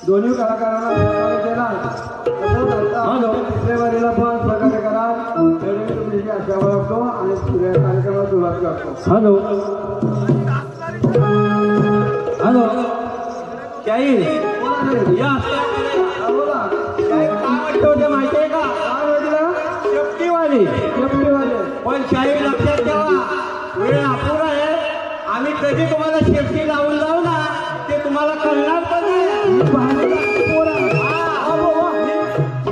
दोन्ही कलाकारांना सहकार्य केला तिसऱ्या वारीला पण सहकार्य करा एवढी तुमची आशा बाळगतो आणि पुढे कार्यक्रमाला सुरुवात करतो. हॅलो हॅलो काही या बोला काय वाटतं होते माहिती आहे का? काय वाटलं? शेपटीवाले पण शाही लक्षात ठेवा वेळ अपुरा आहे. आम्ही कधी तुम्हाला शेपटी लावून जाऊ ना ते तुम्हाला कळणार पण नाही.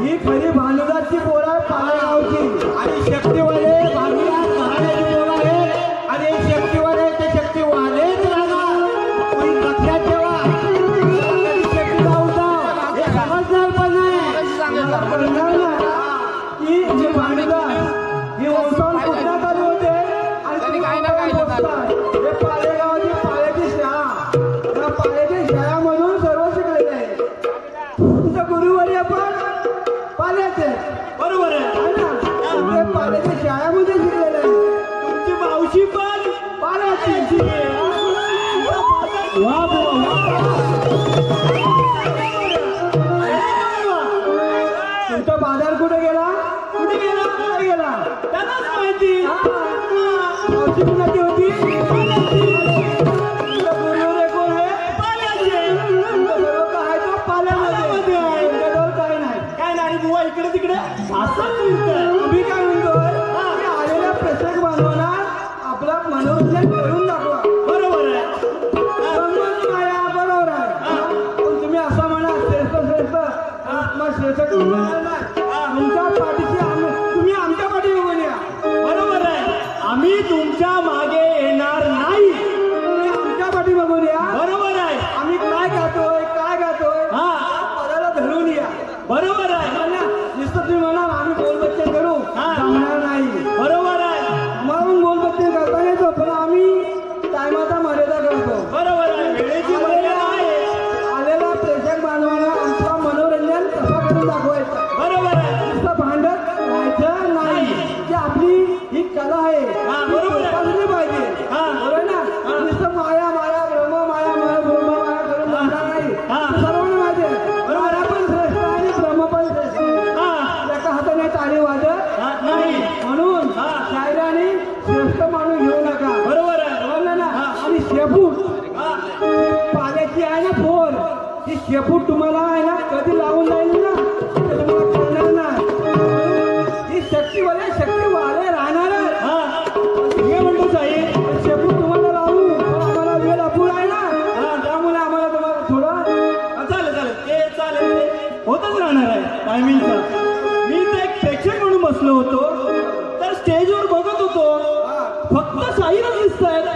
ही खरी भानुदासची पोर आहे पालेगावची आणि शेपटीवाले भागीदार घराण्याची पोरं आहे आणि शेपटीवाले ते शेपटीवालेच राहणार. तुम्ही लक्षात ठेवा शेपटी लावून जाऊ हे समजणार पण नाही. की जी भानुदास ही वंशावून कुठल्यात आली होते आणि काय ना काय हे पालेगावची पाल्याची शाळा त्या पाल्याच्या शाळामधून सर्व शिकलेले आहे. तुमचं गुरुवर्य पण पाल्याचे बरोबर आहे ना ते पाल्याच्या शाळेमध्ये शिकलेले आहे. तुमची मावशी पण पाल्याची वा तुमचा बाजार कुठे गेला कुठे गेला त्यांनाच माहिती. मावशी कुणाची होती गुरुवर्य कोण आहे पाल्याचे सर्व काय तो पाल्यामध्ये काय नाही. काय नाही बुवा इकडे तिकडे असंच फिरतंय. आम्ही काय म्हणतोय की आलेल्या प्रत्येक बांधवांना आपला मनोरंजन करून दाखवा. बरोबर आहे समजून माया बरोबर आहे. पण तुम्ही असं म्हणा श्रेष्ठ आत्मा श्रेष्ठ करणार नाही. तुमच्या पाठीशी तुम्ही आमच्या पाठी बघून या. बरोबर आहे आम्ही तुमच्या मागे येणार नाही. तुम्ही आमच्या पाठी बघून या. बरोबर आहे आम्ही काय गातोय हा पदाला धरून या. बरोबर आहे नुसतं तुम्ही म्हणा आम्ही बोलबच्चन करू हा. जमणार नाही. बरोबर आहे म्हणून बोलबच्चन करता येतो पण आम्ही टायमाचा मर्यादा करतो. बरोबर आहे वेळेची मर्यादा आहे. आलेल्या प्रेक्षक बांधवांना आमचं मनोरंजन कसं करून दाखवायचं. बरोबर आहे नुसतं भांडत राहायचं नाही. की आपली ही कला आहे हा, बरोबर आहे. जोपासली पाहिजे. हा. बरोबर ना नुसतं माया ब्रह्म माया करून जमणार नाही. हा. सर्वांना माहिती आहे माया पण श्रेष्ठ आणि ब्रह्म पण श्रेष्ठ. एका हाताने टाळी वाजत नाही म्हणून हा. शायराने श्रेष्ठ माणूस घेऊ नका. बरोबर आहे बरोबर ना आणि शेपूट हा. पाल्याची आहे ना पोर ती शेपूट तुम्हाला आहे ना कधी लावून जाईल ना ते तुम्हाला कळणार नाही. ती शक्ती वाले राहणार हा. हे म्हणतो साहेब शेपूट तुम्हाला लावू पण आम्हाला वेळ अपुरा आहे ना त्यामुळे आम्हाला तुम्हाला थोडं चालेल ते चालेल ते होतच राहणार आहे टायमिंगचा. मी तर एक प्रेक्षक म्हणून बसलो होतो तर स्टेजवर बघत होतो फक्त साईरच दिसत आहेत.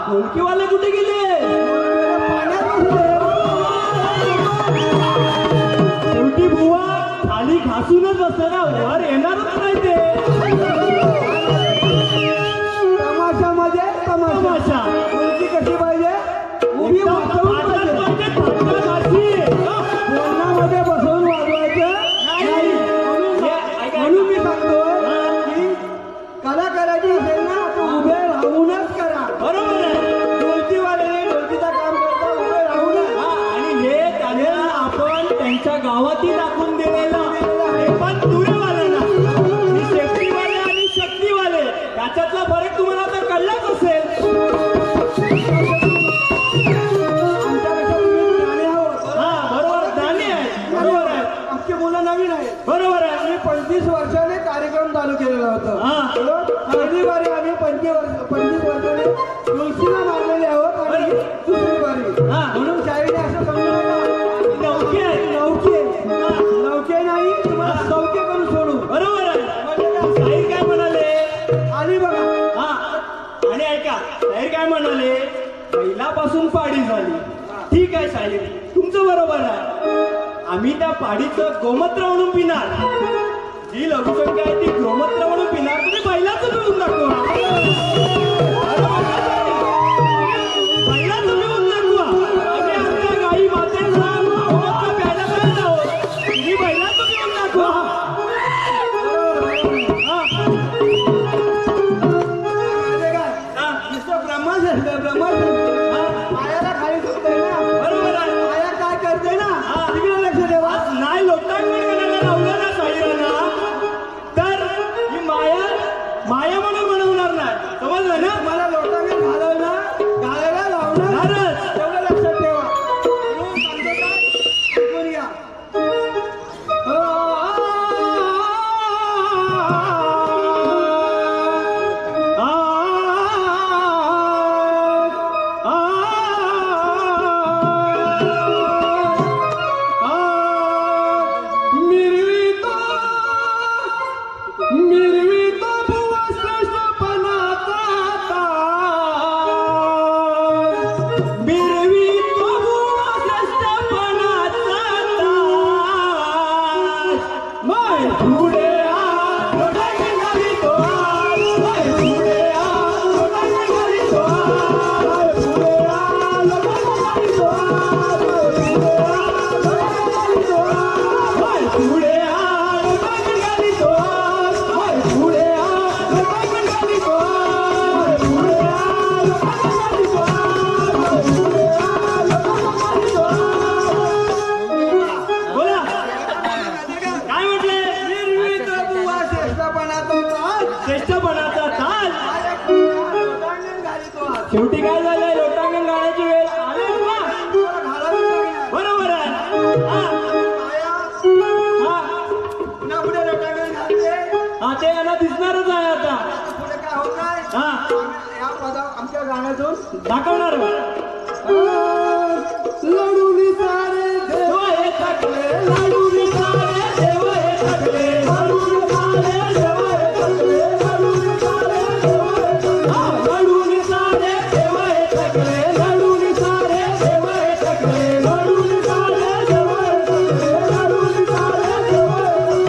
ढोलकीवाले कुठे गेले? पाण्यात बसले. शेवटी बुवा खाली घासूनच बसते ना वर येणारच नाही ते. तमाशामध्ये तमाशा. मुलगी कशी पाहिजे उभी वाजवून पाहिजे. बोलण्यामध्ये बसवून वाजवायचं नाही. म्हणून मी सांगतो की कला करायची असेल ना तर उभे राहूनच करा. बरोबर आहे ढोलकीवाले ढोलकीचं काम करता उभे राहूनच. आणि हे त्यांना आपण त्यांच्या गावातही दाखवून दिलेलं हे पण दुरेवाल्यांना शेपटीवाले आणि शक्तीवाले त्याच्यातला फरक तुम्हाला आता कळलाच असेल. शाहीर काय म्हणाले, पहिल्यापासून पाडी झाली. ठीक आहे शाहीर, तुमचं बरोबर आहे. आम्ही त्या पाडीचं गोमूत्र म्हणून पिणार. जी लघुशंका आहे ती गोमूत्र म्हणून पिणार. तुम्ही पहिल्याच पिऊन दाखवा. पहिल्याच पिऊन दाखवा. आम्ही आमच्या गाई मातेचा गोमूत्र प्यायला पाहिजे आहोत. तुम्ही पहिल्याच पिऊन दाखवा. पायाला खाली झुकतंय ना. बरोबर आहे. पाया काय करते ना. तिकडे लक्ष ठेवा. नाही लोटांगण करायला लावलं ना शाहिरांना, तर ही माया माया म्हणून बनवणार नाही. समजलं ना. मला लोटांगण घालायला लावणारच. तेवढं लक्षात ठेवा. म्हणून सांगतो काय, ऐकून घ्या. शेवटी काय झालंय, लोटांगण गाण्याची वेळ आली ना. बरोबर आहे. हा ते यांना दिसणारच आहे आता. पुढे काय होत नाही. हा या पदा आमच्या गाण्यातून दाखवणार. लढून सारे देव हे थकले. लढून सारे देव हे थकले. लढून सारे देव हे थकले. लढून सारे देव हे थकले. लढून सारे देव हे थकले. लढून सारे देव हे थकले. लढून सारे देव हे थकले. लढून सारे देव हे थकले.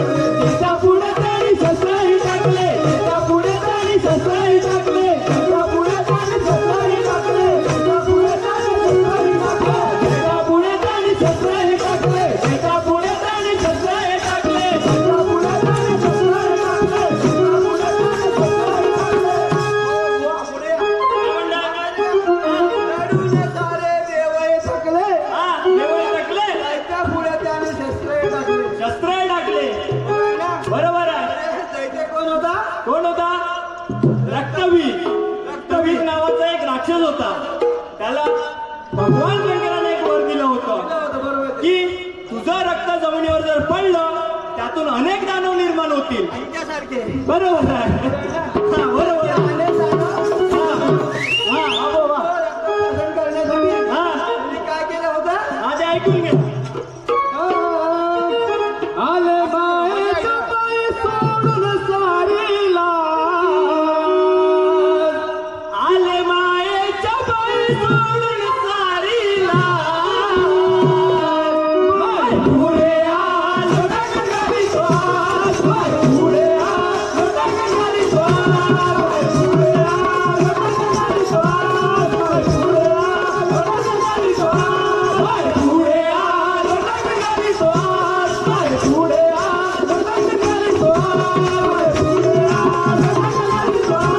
तिच्या पुढे त्यांनी शस्त्रही टाकले. तिच्या पुढे त्यांनी शस्त्रही टाकले. तिच्या पुढे त्यांनी शस्त्रही टाकले. तिच्या पुढे त्यांनी शस्त्रही टाकले. तिच्या पुढे त्यांनी शस्त्रही टाकले. तिच्या पुढे त्यांनी शस्त्रही टाकले. तिच्या पुढे त्यांनी शस्त्रही टाकले. तिच्या पुढे त्यांनी शस्त्रही टाकले. लढून सारे देव हे थकले. हा देवळ टाकले. त्या पुढे त्याने शस्त्रही टाकले. शस्त्रही टाकले. बरोबर आहे. दैत्य कोण होता? कोण होता? रक्तवीर. रक्तवीर नावाचा एक राक्षस होता. त्याला भगवान शंकराने एक वर दिलं होतं बरोबर. की तुझं रक्त जमिनीवर जर पडलं त्यातून अनेक दानव निर्माण होतील. त्यांच्यासारखे. बरोबर आहे. हा बरोबर आहे. हा हा बाबा. रक्तदान करण्यासाठी हा त्यांनी काय केलं होतं? आधी ऐकून घे. आले बाळेचा पाय सोडून सारीला. आले मायेच्या पायी सोडून सारीला. पुढे आलो डगडगी स्वास. पुढे आलो डगडगी स्वास. पुढे आलो डगडगी स्वास. पुढे आलो डगडगी स्वास. पुढे आलो डगडगी स्वास. पुढे आलो डगडगी स्वास. पुढे आलो डगडगी स्वास.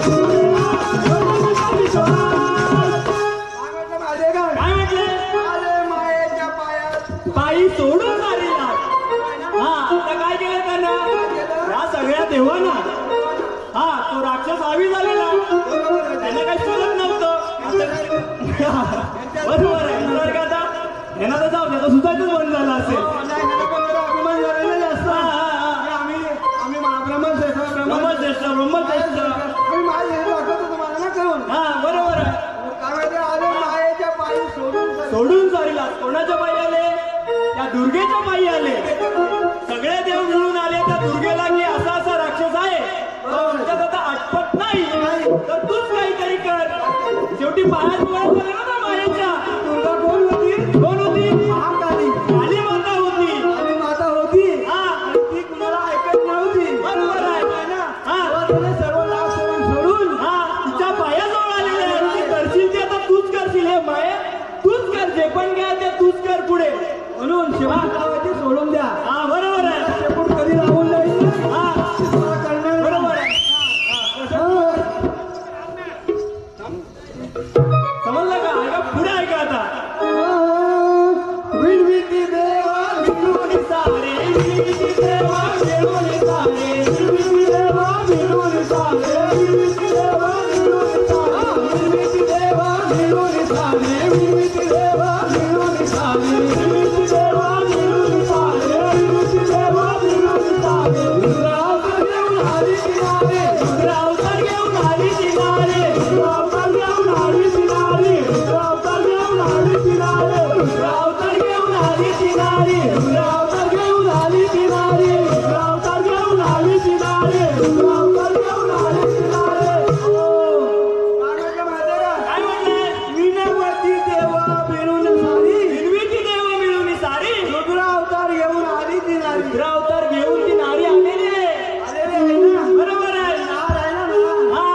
पुढे आलो डगडगी स्वास. काय म्हटलं माझे काय? काय म्हटले? आले मायेच्या पायात. पायी सोडून सारीला. हा आता काय केलं त्यानं? या सगळ्या देवांना हा तो राक्षस हावी झालेला. त्याने काही सुचत नव्हतं. बरोबर आहे. बरोबर का आता यांना तर जाऊ द्या, तो सुचायचंच बंद झाला असेल. नाही, मला पण जरा अभिमान झालेला जास्त. हा, हा, हा. आम्ही ब्रह्मश्रेष्ठ. ब्रह्मश्रेष्ठ ब्रह्मश्रेष्ठ. आम्ही माझे हे दाखवतो तुम्हाला ना करून. हा बरोबर आहे. काय माहिती, आले मायेच्या पायी सोडून सोडून सारीला. कोणाच्या पायी आले? त्या दुर्गेच्या पायी आले. सगळे देव मिळून आले त्या दुर्गेला की असा असा राक्षस आहे तो आमच्यात आता आटपत नाही. नाही तर तूच काहीतरी कर. शेवटी पायात मुळात झाला ना मायाच्या. दुर्गा कोण होती? कोण होती? महाकाली. काली माता होती. आणि माता होती. हा आणि ती कुणाला ऐकत नव्हती. बरोबर आहे. ना हा. तेव्हा त्याने सर्व लाभ सोडून हा तिच्या पायाजवळ आलेले आहे. ती करशील ते आता तूच करशील. हे माये तूच कर. जे पण काय ते तूच कर पुढे. म्हणून शेपूट लावायची सोडून द्या. हा बरोबर आहे. शेपूट कधी लावून जाईल हा तुम्हाला कळणार बरोबर आहे. समजलं का? ऐका पुढे ऐका आता. विनविती देवा मिळून सारे विनविती देवा मिळून सारे विनविती देवा मिळून सारे विनविती देवा मिळून सारे विनविती देवा मिळून सारे विनविती देवा मिळून सारे विनविती देवा मिळून सारे विनविती देवा मिळून सारे रुद्रावतार घेऊन आली किनारे रुद्रावतार घेऊन आली किनारे रुद्रावतार घेऊन आली किनारे रुद्रावतार घेऊन आली किनारे रुद्रावतार घेऊन आली किनारे रुद्रावतार घेऊन आली किनारे रुद्रावतार घेऊन आली किनारे रुद्रावतार घेऊन आली किनारे. काय म्हटलं माहितीये का? काय म्हणले? विनवती देवा मिळून सारी विनविती देवा मिळून सारी रुद्रावतार घेऊन आली किनारी रुद्रावतार घेऊन ती नारी आलेली आहे. आलेले आहे ना बरोबर आहे. नार आहे ना नार. हा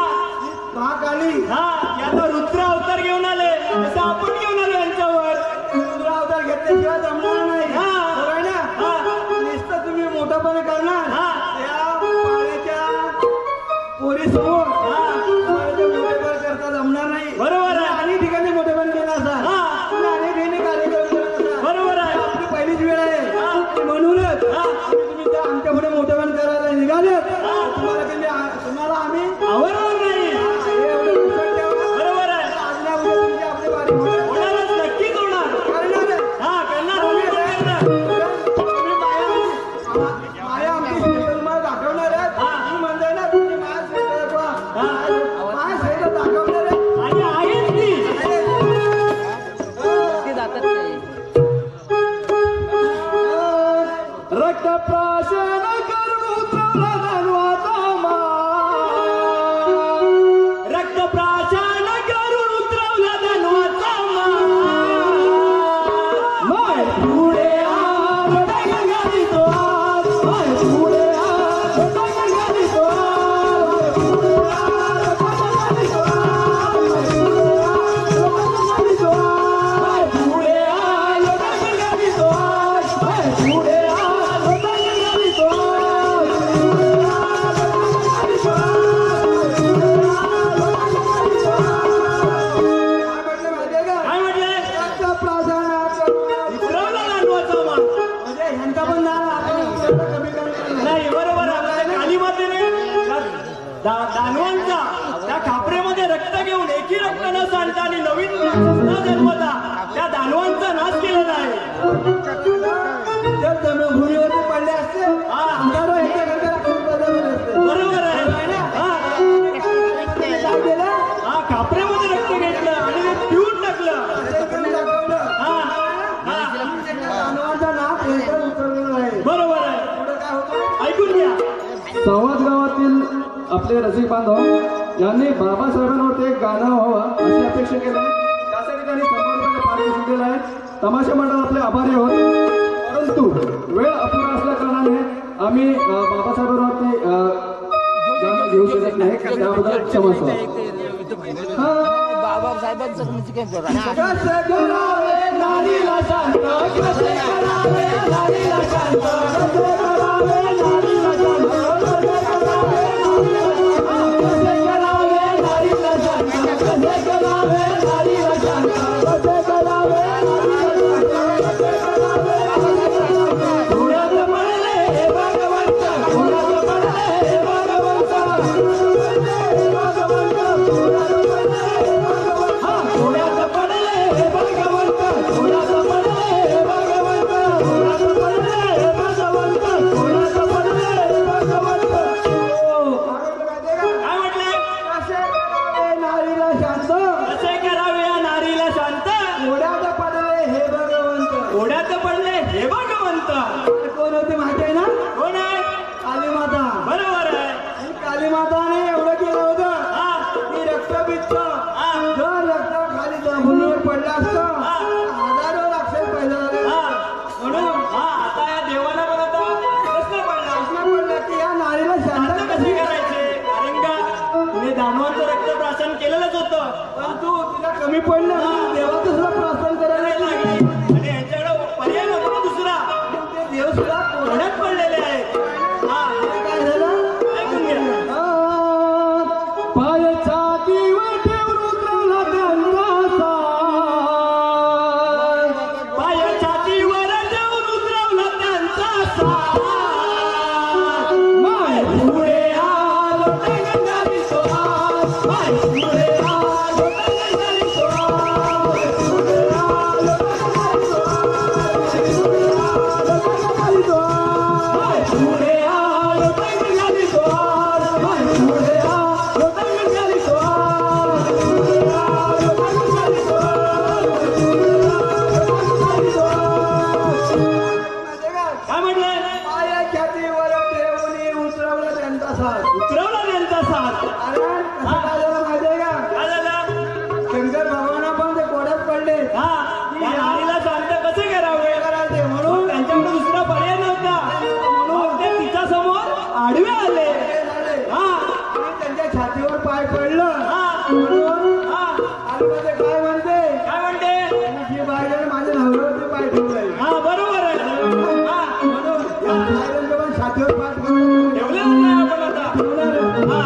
महाकाली हा याचा रुद्र अवतार घेऊन आले जसं आपण घेऊन आलो यांच्यावर. रुद्रावतार घेतल्याशिवाय जमणार नाही. हा. बरोबर आहे ना? हा नुसतं तुम्ही मोठंपणे करणार हा त्या पाण्याच्या पोरीसमोर पाण्याचे मोठेपण करता जमणार नाही. बरोबर आहे. अनेक ठिकाणी मोठेपण केलं असाल. हा. तुम्ही अनेक ठिकाणी कार्यक्रम करत असाल. बरोबर आहे. आपली पहिलीच वेळ आहे. हा. म्हणूनच हा. तुम्ही त्या आमच्या पुढे मोठेपण करायला निघालेत. तुम्हाला आम्ही आवडणार नाही. हे एवढं लक्षात ठेवा. बरोबर आहे. आज ना उद्या तुमची आपली बारी होणार. होणारच नक्कीच होणार. करणारच. हा करणार आम्ही पण करणार. तुम्ही माया आमची श्रेष्ठ तुम्हाला दाखवणार आहेत. हा. तुम्ही म्हणताय ना तुमची माया श्रेष्ठ दाखवा. माया श्रेष्ठ दाखवणार आहे. आणि आहेच ती. रक्तप्राशन करून उतरवला धन्वाचा रक्तप्राशन करून उतरवला धन्वाचा माय पुढे आलो डंगारी तो आज. माय पुढे आलो डंगारी तो आज. पुढे आलो डंगारी तो आज. माय पुढे आलो डंगारी तो आज. माय पुढे आलो डंगारी तो काय म्हटले? उतरवला धन्वाचा नाही. बरोबर आहे. काली मातेने दानवांचा त्या खापरेमध्ये रक्त घेऊन एकी रक्त न सांडता आणि नवीन राक्षस न जन्मता त्या दानवांचा नाश केलेला आहे. जर जमिनीवरती पडले असते हा. हजारो एकर असते. बरोबर आहे. हा काय केलं? हा खापरेमध्ये रक्त घेतलं आणि ते पिऊन टाकलं. ते करून दाखवलं. हा हा दानवांचा नाक लवकर उतरलेला आहे. बरोबर आहे. पुढे काय होतं? ऐकून घ्या. संवाद गावातील आपले रसिक बांधव यांनी बाबासाहेबांवरती एक गाणं व्हावं अशी अपेक्षा केली आहे. त्यासाठी त्यांनी 100 रुपयाचं पारितोषिक दिलं आहे. तमाशा मंडळ आपले आभारी आहोत. परंतु वेळ अपुरा असल्या कारणाने आम्ही बाबासाहेबांवरती गाणं घेऊ शकत नाही. त्याबद्दल क्षमस्व. बाबासाहेबांचं म्हणजे काय बरं कसं करावे नारीला शांत, कसं करावे नारीला शांत, कसं करावे नारीला शांत, कसं करावे नारीला शांत, कसं करावे नारीला शांत, कसं करावे पुण्यात पडले हे भगवंत, पुण्यात पडले हे भगवंत, पुण्यात पडले हे भगवंत, पुण्यात पडले हे भगवंत, पुण्यात पडले हे भगवंत, पुण्यात पडले कमी पडलं देवाचं सुद्धा प्रार्थना करायला लागली. आणि यांच्याकडे पर्याय नको ना दुसरा. ते देव सुद्धा कोरड्यात पडलेले आहेत. हा काय झालं ऐकून घ्या. पाय छातीवर ठेवून उतरवला त्यांचा पाय छातीवर ठेवून उतरवला त्यांचा साथ. माय पुढे आलो टंगंगारी सोहास. माय पुढे आलो टंगंगारी सोहास. पुढे आलो टंगंगारी सोहास. माय पुढे आलो टंगंगारी सोहास. माय पुढे आलो टंगंगारी सोहास. पुढे आलो टंगंगारी सोहास. काय म्हटलंय? पाया छातीवर ठेवून उतरवलं त्यांचा साथ. उतरवला त्यांचा साथ. अरे कसं काय झालं माहितीये का काय झालं? शंकर भगवान पण ते कोड्यात पडले हा त्या राणीला शांत कसे करावे करायचे म्हणून म्हणून त्यांच्याकडे दुसरा पर्याय नव्हता. म्हणून ते तिच्या समोर आडवे आले. ते झाले. हा आणि त्यांच्या छातीवर पाय पडलं हा म्हणून हा आतमध्ये काय म्हणते काय म्हणते? जी बायगण माझ्या नवऱ्यावरती पाय ठेवलाय हा बरोबर आहे. हा म्हणून या बायगणचं पण छातीवर पाय ठेवलं ठेवलेलं नाही आपण आता. हा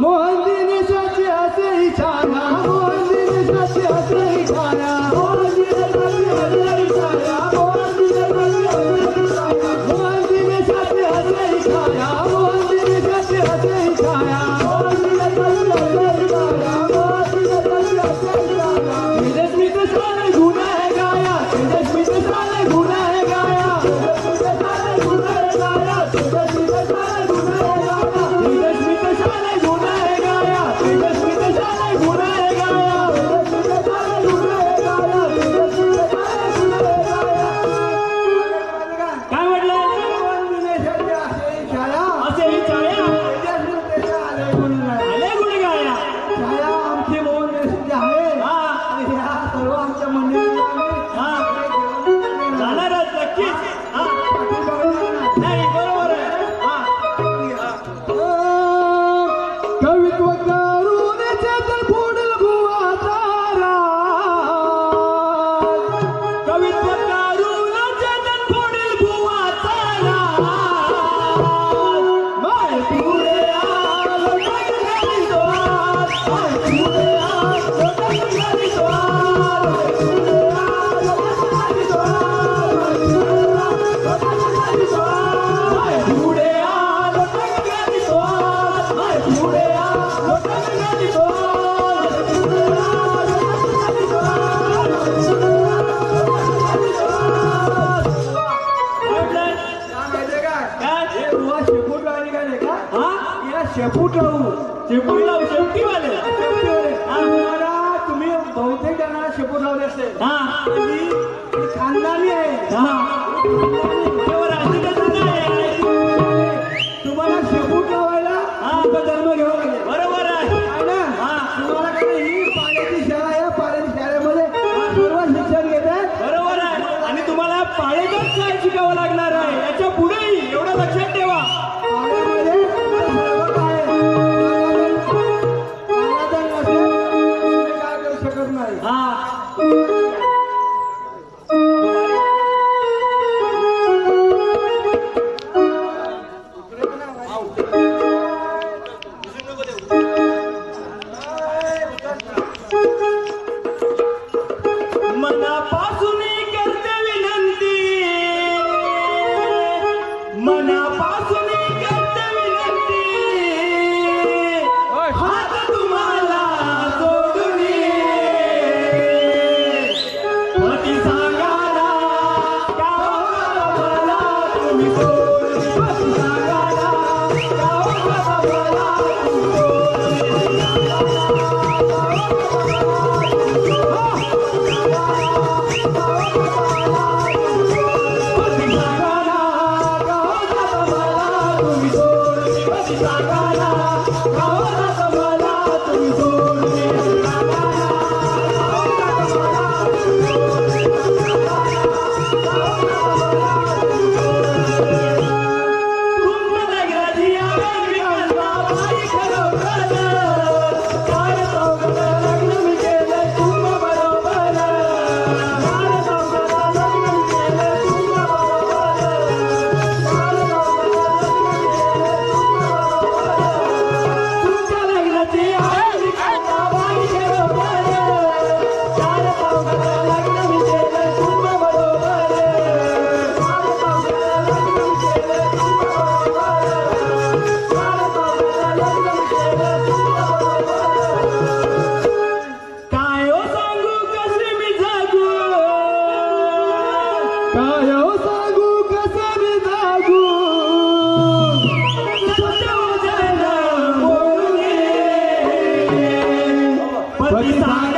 मोहन दिनेशाची असे इशारा मोहन दिनेशाची असे इशारा मोहन दिनेशाची असे इशारा मोहन दिनेशाची असे इशारा मोहन दिनेशाची असे इशारा मोहन दिनेशाची असे इशारा मोहन दिनेशाची असे इशारा मोहन दिनेशाची असे इशारा तेजस्वी साले गुन्हा है गाया तेजस्वी साले गुन्हा है गाया तेजस्वी साले गुन्हा है गाया तेजस्वी साले गुन्हा है गाया तेजस्वी साले गुन्हा है गाया तेजस्वी साले गुन्हा है गाया तेजस्वी साले गुन्हा है गाया तेजस्वी साले गुन्हा है गाया काय म्हटलं? दिनेशाचे असे इशारा असे ही छाया तेजस्वी त्याच्या आले म्हणून आहे. आले गुण गाया. छाया आमची मोहन देशाची आहे हा आणि ह्या सर्व आमच्या मंदिराला हा आम्ही जाणारच नक्कीच. हा नाही बरोबर आहे. हा कवित्व करून चेतन पुढील भुवाचा कवित्व करून चेतन पुढील भुवाचा माय पुढे आलो टंगंगारी सोहास. माय पुढे आलो टंगंगारी सोहास. पुढे आलो टंगंगारी सोहास. टंगंगारी सोहास. माय पुढे आलो टंगंगारी सोहास. माय पुढे आलो टंगंगारी सोहास. पुढे आलो टंगंगारी सोहास. काय म्हटलंय? काय माहितीये का काय? हे बुवा शेपूट लावली का नाही का हा या शेपूट लावू शेपूट लावू शेपटीवाले. शेपटीवाले. तुम्हाला तुम्ही बहुतेक जणांना शेपूट लावले असेल हा ही खानदानी आहे हा बरोबर आहे. तिथं नाही. तुम्हाला शेपूट लावायला आता जन्म घ्यावा लागेल बरोबर आहे. आहे ना हा तुम्हाला काय ही पाण्याची शाळा आहे पाण्याची शाळेमध्ये सर्व शिक्षण घेतात बरोबर आहे. आणि तुम्हाला पाळेगत काय शिकावं लागणार आहे याच्या पुढेही एवढं लक्षात ठेवा. पाण्यामध्ये सर्व काय आहे. पाण्याचं नसेल तुम्ही काय करू शकत नाही हा प्रतिसाद